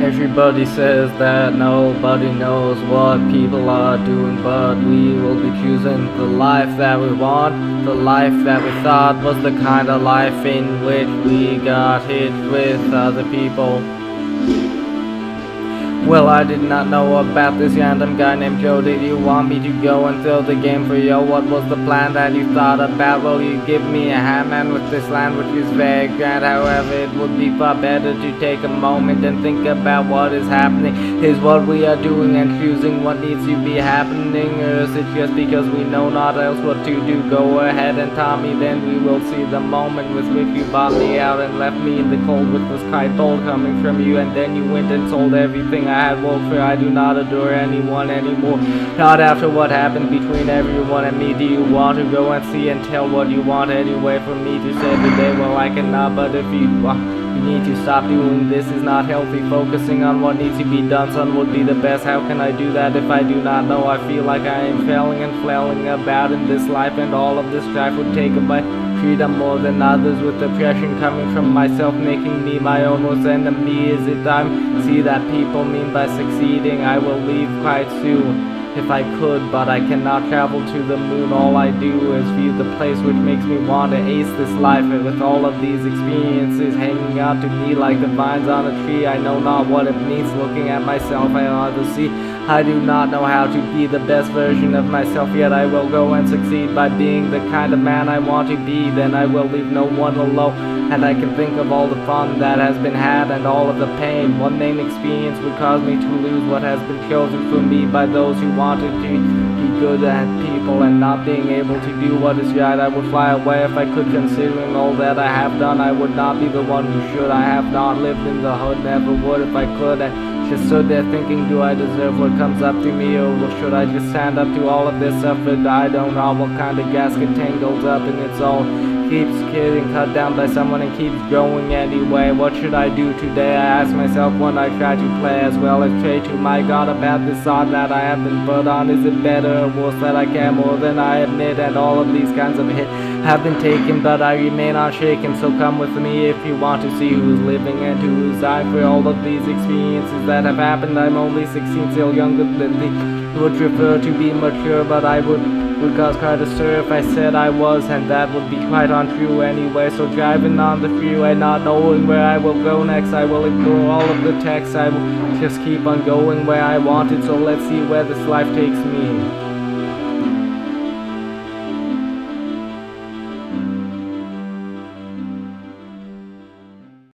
Everybody says that nobody knows what people are doing, but we will be choosing the life that we want, the life that we thought was the kind of life in which we got hit with other people. Well, I did not know about this random guy named Joe. Did you want me to go and throw the game for you? What was the plan that you thought about? Well, you give me a hand, man, with this land which is very grand. However, it would be far better to take a moment and think about what is happening. Is what we are doing and choosing what needs to be happening, or is it just because we know not else what to do? Go ahead and tell me, then we will see the moment with which you bought me out and left me in the cold, which was quite bold coming from you, and then you went and sold everything I had worked for. I do not adore anyone anymore, not after what happened between everyone and me. Do you want to go and see and tell what you want anyway for me to say today? Well, I cannot, but if you need to stop doing this, is not healthy. Focusing on what needs to be done, son, would be the best. How can I do that if I do not know? I feel like I am failing and flailing about in this life, and all of this strife would take away freedom more than others, with oppression coming from myself, making me my own worst enemy. Is it time? See that people mean by succeeding. I will leave quite soon if I could, but I cannot travel to the moon. All I do is view the place which makes me want to ace this life, and with all of these experiences hanging out to me like the vines on a tree, I know not what it means. Looking at myself, I ought to see I do not know how to be the best version of myself, yet I will go and succeed by being the kind of man I want to be. Then I will leave no one alone, and I can think of all the fun that has been had and all of the pain. One main experience would cause me to lose what has been chosen for me by those who wanted to be good at people, and not being able to do what is right. I would fly away if I could, considering all that I have done. I would not be the one who should. I have not lived in the hood, never would if I could. Just stood there thinking, do I deserve what comes up to me, or should I just stand up to all of this effort? I don't know what kind of gasket tangles up in its own, keeps getting cut down by someone and keeps going anyway. What should I do today? I ask myself when I try to play as well as pray to my God about this sod that I have been put on. Is it better or worse that I care more than I admit? And all of these kinds of hits have been taken, but I remain unshaken. So come with me if you want to see who's living and who's dying. For all of these experiences that have happened, I'm only 16, still younger than thee. Would prefer to be mature, but I would cause quite a stir if I said I was, and that would be quite untrue anyway. So driving on the freeway, not knowing where I will go next, I will ignore all of the text. I will just keep on going where I wanted. So let's see where this life takes me.